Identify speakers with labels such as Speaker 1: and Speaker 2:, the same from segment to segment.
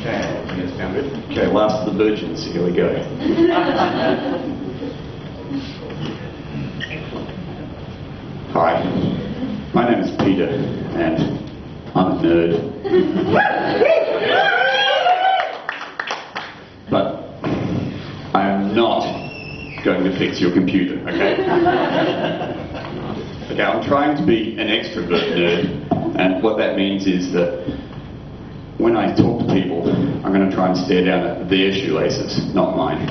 Speaker 1: Okay, last of the virgins, here we go. Hi, my name is Peter, and I'm a nerd. But I am not going to fix your computer, okay? Okay, I'm trying to be an extrovert nerd, and what that means is that when I talk to people, I'm going to try and stare down at their shoelaces, not mine.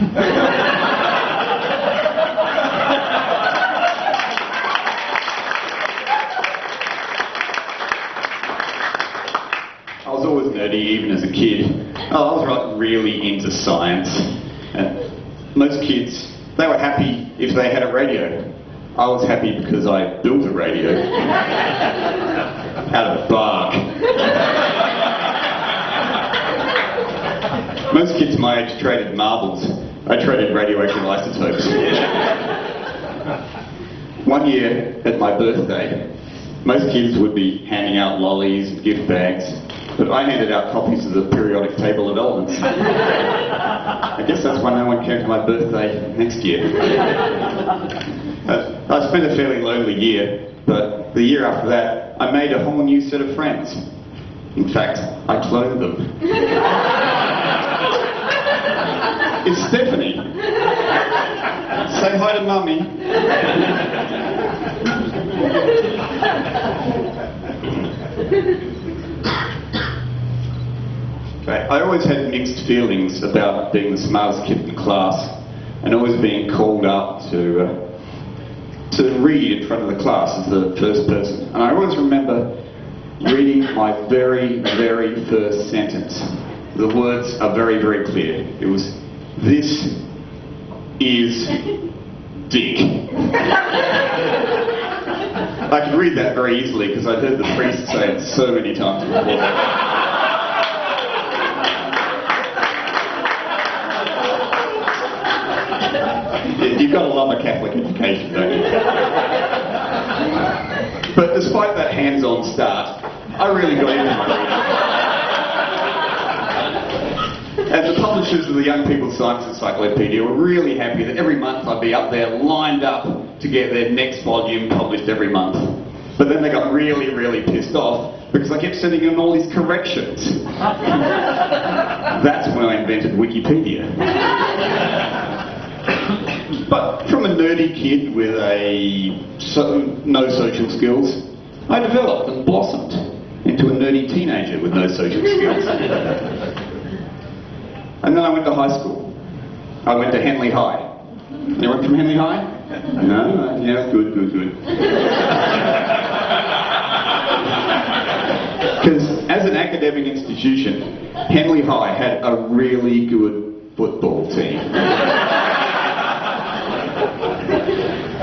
Speaker 1: I was always nerdy, even as a kid. I was really into science. Most kids, they were happy if they had a radio. I was happy because I built a radio out of bark. Most kids my age traded marbles. I traded radioactive isotopes. One year, at my birthday, most kids would be handing out lollies and gift bags, but I handed out copies of the periodic table of elements. I guess that's why no one came to my birthday next year. I spent a fairly lonely year, but the year after that, I made a whole new set of friends. In fact, I cloned them. It's Stephanie. Say hi to Mummy. Okay. I always had mixed feelings about being the smartest kid in class and always being called up to read in front of the class as the first person. And I always remember reading my very, very first sentence. The words are very, very clear. It was, "This is dick." I could read that very easily because I'd heard the priest say it so many times before. You've got to love a Catholic education, don't you? But despite that hands-on start, I really got into my reading. And the publishers of the Young People's Science Encyclopedia were really happy that every month I'd be up there lined up to get their next volume published every month. But then they got really, really pissed off because I kept sending them all these corrections. That's when I invented Wikipedia. But from a nerdy kid with no social skills, I developed and blossomed into a nerdy teenager with no social skills. And then I went to high school. I went to Henley High. Anyone from Henley High? No? Yeah, good. Because as an academic institution, Henley High had a really good football team.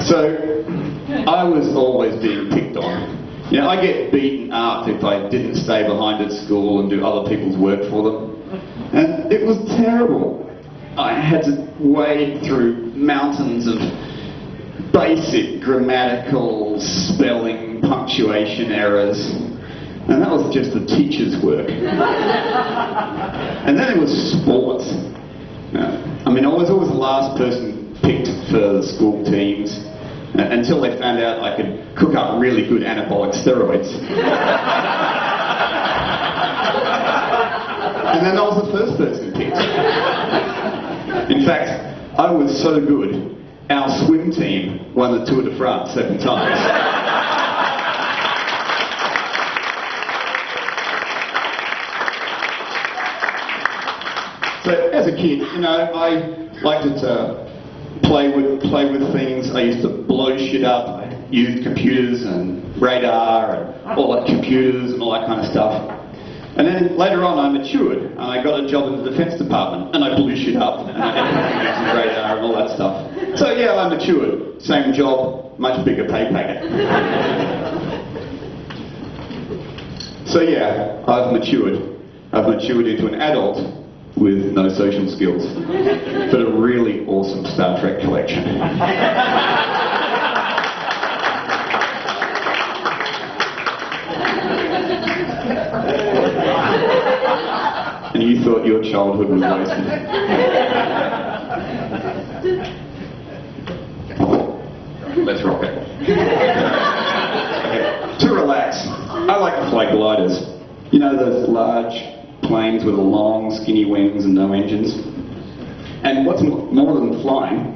Speaker 1: So, I was always being picked on. You know, I get beaten up if I didn't stay behind at school and do other people's work for them. And it was terrible. I had to wade through mountains of basic grammatical, spelling, punctuation errors. And that was just the teacher's work. And then it was sports. I mean, I was always the last person picked for the school teams. Until they found out I could cook up really good anabolic steroids. And then I was the first person picked. In fact, I was so good, our swim team won the Tour de France 7 times. So as a kid, you know, I liked to play with things. I used to blow shit up. I used computers and radar and all that computers and all that kind of stuff. And then later on I matured and I got a job in the Defence Department and I blew shit up and I had computers and radar and all that stuff. So yeah, I matured. Same job, much bigger pay packet. So yeah, I've matured. I've matured into an adult with no social skills, but a really awesome Star Trek collection. And you thought your childhood was wasted. Let's rock it. To relax, I like to fly gliders. You know those large planes with the long, skinny wings and no engines? And what's more than flying,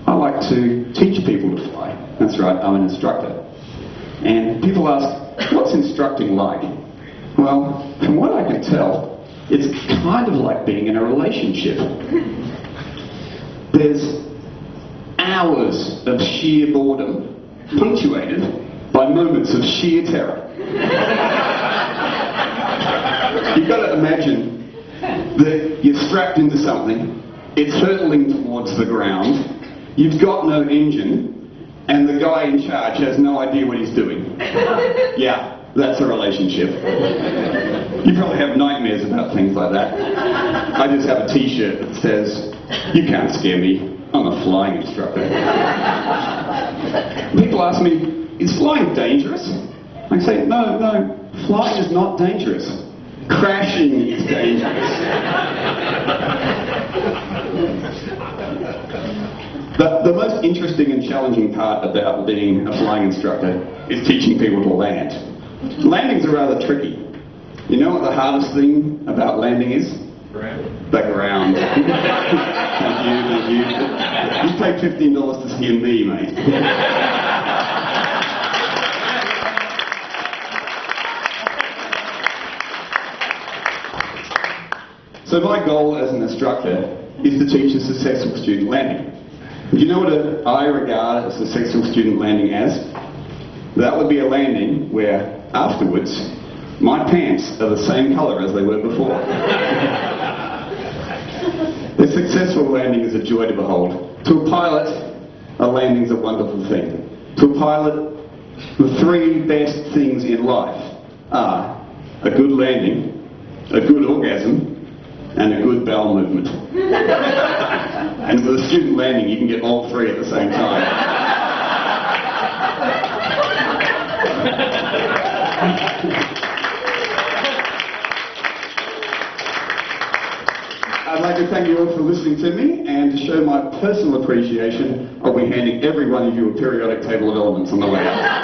Speaker 1: I like to teach people to fly. That's right, I'm an instructor. And people ask, what's instructing like? Well, from what I can tell, it's kind of like being in a relationship. There's hours of sheer boredom, punctuated by moments of sheer terror. You've got to imagine that you're strapped into something, it's hurtling towards the ground, you've got no engine, and the guy in charge has no idea what he's doing. Yeah, that's a relationship. You probably have nightmares about things like that. I just have a t-shirt that says, "You can't scare me, I'm a flying instructor." People ask me, is flying dangerous? I say, no, flying is not dangerous. Crashing is dangerous. The most interesting and challenging part about being a flying instructor is teaching people to land. Landings are rather tricky. You know what the hardest thing about landing is? The ground. Thank you. You paid $15 to hear me, mate. So my goal as an instructor is to teach a successful student landing. Do you know what I regard a successful student landing as? That would be a landing where, afterwards, my pants are the same colour as they were before. A successful landing is a joy to behold. To a pilot, a landing's a wonderful thing. To a pilot, the three best things in life are a good landing, a good orgasm, and a good bowel movement. And with a student landing, you can get all three at the same time. I'd like to thank you all for listening to me, and to show my personal appreciation, I'll be handing every one of you a periodic table of elements on the way out.